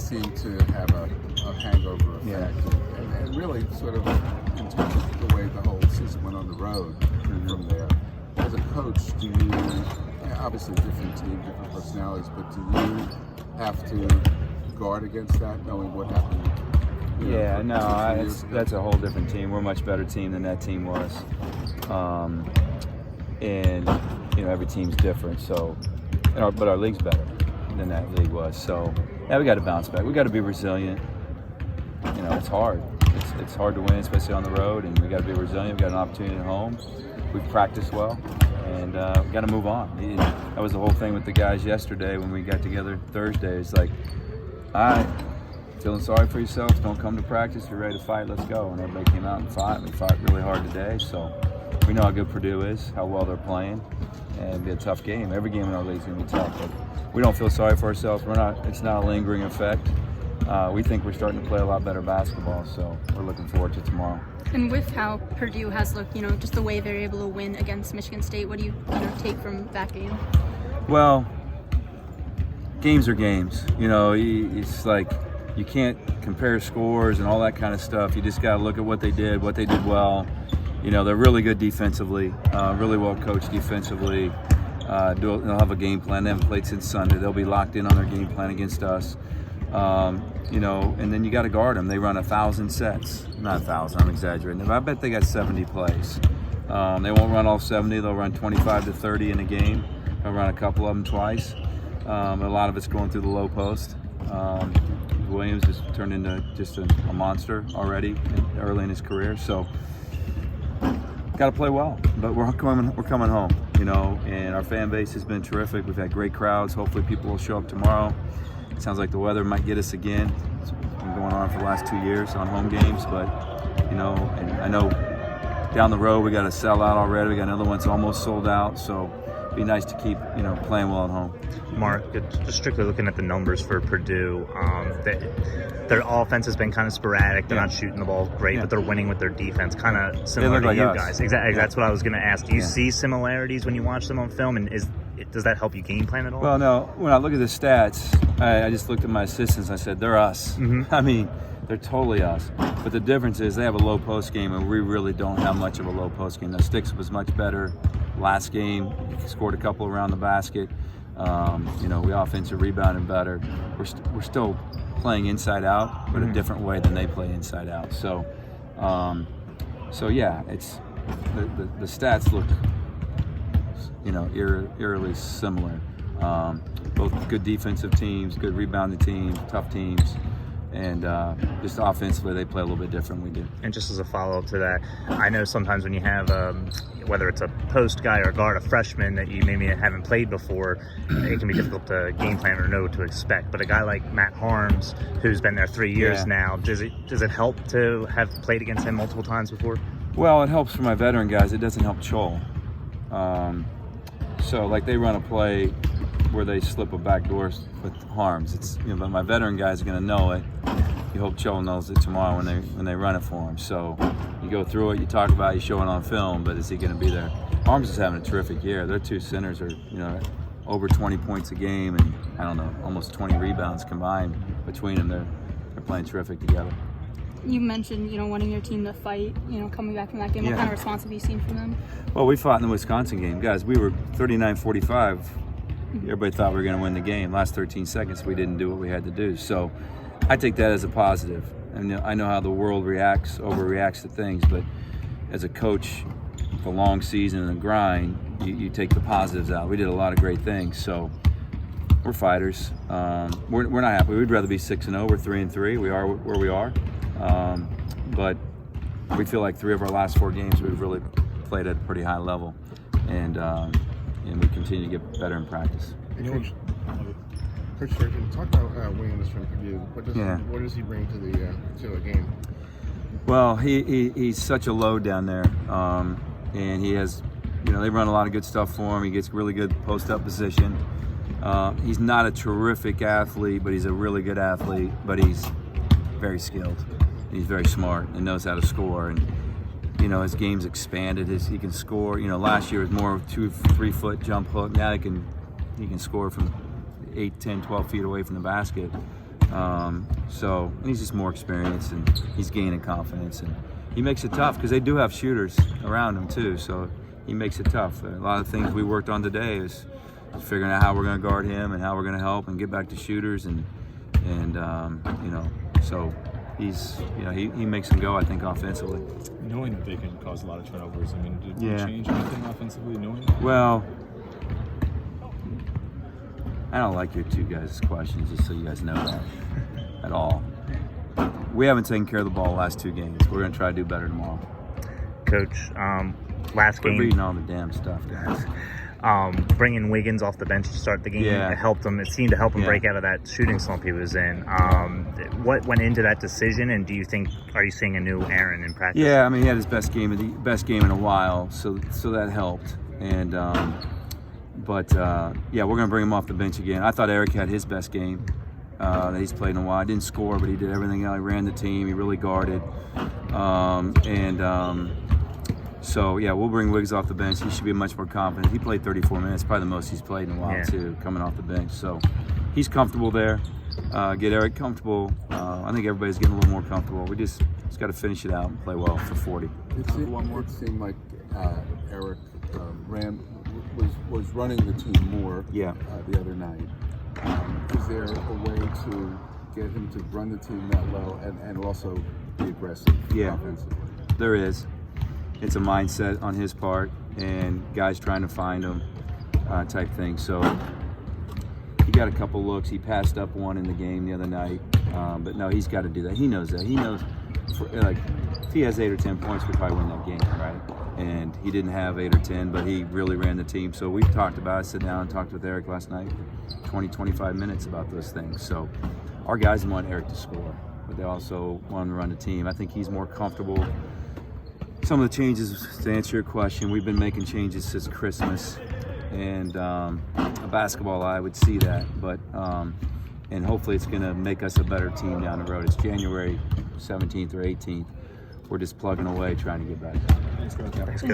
seem to have a hangover effect, and really sort of in terms of the way the whole season went on the road from there. As a coach, do you, obviously different team, different personalities, but do you have to guard against that, knowing what happened? Yeah, no, that's a whole different team. We're a much better team than that team was. And, every team's different, so, but our league's better than that league was. So, yeah, we got to bounce back. We got to be resilient. It's hard. It's hard to win, especially on the road, and we got to be resilient. We got an opportunity at home. We've practiced well, and we got to move on. That was the whole thing with the guys yesterday when we got together Thursday. It's like, all right, feeling sorry for yourself, don't come to practice, you're ready to fight, let's go. And everybody came out and fought. We fought really hard today, so we know how good Purdue is, how well they're playing, and it'll be a tough game. Every game in our league is going to be tough, but we don't feel sorry for ourselves. It's not a lingering effect. We think we're starting to play a lot better basketball, so we're looking forward to tomorrow. And with how Purdue has looked, just the way they're able to win against Michigan State, what do you take from that game? Well, games are games. It's like you can't compare scores and all that kind of stuff. You just got to look at what they did well. They're really good defensively, really well coached defensively. They'll have a game plan. They haven't played since Sunday. They'll be locked in on their game plan against us. And then you got to guard them. They run 1,000 sets. Not 1,000, I'm exaggerating. I bet they got 70 plays. They won't run all 70. They'll run 25 to 30 in a game. They'll run a couple of them twice. A lot of it's going through the low post. Williams has turned into just a monster already early in his career. So got to play well, but we're coming home, and our fan base has been terrific. We've had great crowds. Hopefully people will show up tomorrow. It sounds like the weather might get us again. It's been going on for the last 2 years on home games, but and I know down the road we got a sellout already. We got another one that's almost sold out, so it'd be nice to keep playing well at home. Mark, just strictly looking at the numbers for Purdue, their offense has been kind of sporadic. They're not shooting the ball great, but they're winning with their defense, kind of similar to like you us. guys. Exactly. That's what I was going to ask. Do you see similarities when you watch them on film, and does that help you game plan at all? Well, no. When I look at the stats, I just looked at my assistants. I said, they're us. Mm-hmm. I mean, they're totally us. But the difference is they have a low post game, and we really don't have much of a low post game. The Sticks was much better last game. Scored a couple around the basket. We offensive rebounded better. We're still playing inside out, but a different way than they play inside out. So yeah, it's the stats look eerily similar. Both good defensive teams, good rebounding teams, tough teams, and just offensively they play a little bit different than we do. And just as a follow-up to that, I know sometimes when you have whether it's a post guy or guard, a freshman that you maybe haven't played before, it can be difficult to game plan or know what to expect. But a guy like Matt Harms, who's been there 3 years now, does it help to have played against him multiple times before? Well, it helps for my veteran guys. It doesn't help Chol. So like they run a play where they slip a backdoor with Harms. It's but my veteran guys are going to know it. You hope Chol knows it tomorrow when they run it for him. So you go through it, you talk about it, you show it on film, but is he going to be there? Harms is having a terrific year. Their two centers are over 20 points a game, and I don't know, almost 20 rebounds combined between them. They're playing terrific together. You mentioned, wanting your team to fight, coming back from that game. What kind of response have you seen from them? Well, we fought in the Wisconsin game. Guys, we were 39-45. Everybody thought we were going to win the game. Last 13 seconds, we didn't do what we had to do. So I take that as a positive. And I know how the world overreacts to things, but as a coach, the long season and the grind, you take the positives out. We did a lot of great things. So we're fighters. We're not happy. We'd rather be 6-0. We're 3-3. We are where we are. But we feel like 3 of our last 4 games we've really played at a pretty high level, and we continue to get better in practice. Coach Turgeon, talk about Williams from Purdue. What does he bring to a game? Well, he's such a load down there, and he has, they run a lot of good stuff for him. He gets really good post-up position. He's not a terrific athlete, but he's a really good athlete. But he's very skilled. He's very smart and knows how to score. And his game's expanded. He can score. Last year it was more of 2-3 foot jump hook. Now he can score from 8, 10, 12 feet away from the basket. So he's just more experienced, and he's gaining confidence, and he makes it tough because they do have shooters around him too. So he makes it tough. A lot of things we worked on today is figuring out how we're going to guard him and how we're going to help and get back to shooters, and so he's he makes them go, I think, offensively. Knowing that they can cause a lot of turnovers, I mean, did Yeah. you change anything offensively knowing that? Well, I don't like your two guys' questions, just so you guys know that at all. We haven't taken care of the ball the last 2 games. We're going to try to do better tomorrow. Coach, last Quit game, reading all the damn stuff, guys. bringing Wiggins off the bench to start the game, Yeah. it helped him. It seemed to help him Yeah. break out of that shooting slump he was in. What went into that decision, and are you seeing a new Aaron in practice? Yeah, I mean, he had his best game in a while, so that helped. And yeah, we're gonna bring him off the bench again. I thought Eric had his best game that he's played in a while. Didn't score, but he did everything else. He ran the team. He really guarded. So yeah, we'll bring Wiggs off the bench. He should be much more confident. He played 34 minutes, probably the most he's played in a while too, coming off the bench. So he's comfortable there. Get Eric comfortable. I think everybody's getting a little more comfortable. We just got to finish it out and play well for 40. It seemed like Eric was running the team more Yeah. the other night. Is there a way to get him to run the team that well and also be aggressive offensively? There is. It's a mindset on his part, and guys trying to find him type thing. So he got a couple looks. He passed up one in the game the other night, but no, he's got to do that. He knows that. He knows, if he has 8 or 10 points, we probably win that game, right? And he didn't have 8 or 10, but he really ran the team. So we've talked about it. I sat down and talked with Eric last night for 20, 25 minutes about those things. So our guys want Eric to score, but they also want him to run the team. I think he's more comfortable. Some of the changes, to answer your question, we've been making changes since Christmas, and a basketball eye would see that, but and hopefully it's going to make us a better team down the road. It's January 17th or 18th. We're just plugging away trying to get better. Thanks, Coach. Thanks, Coach.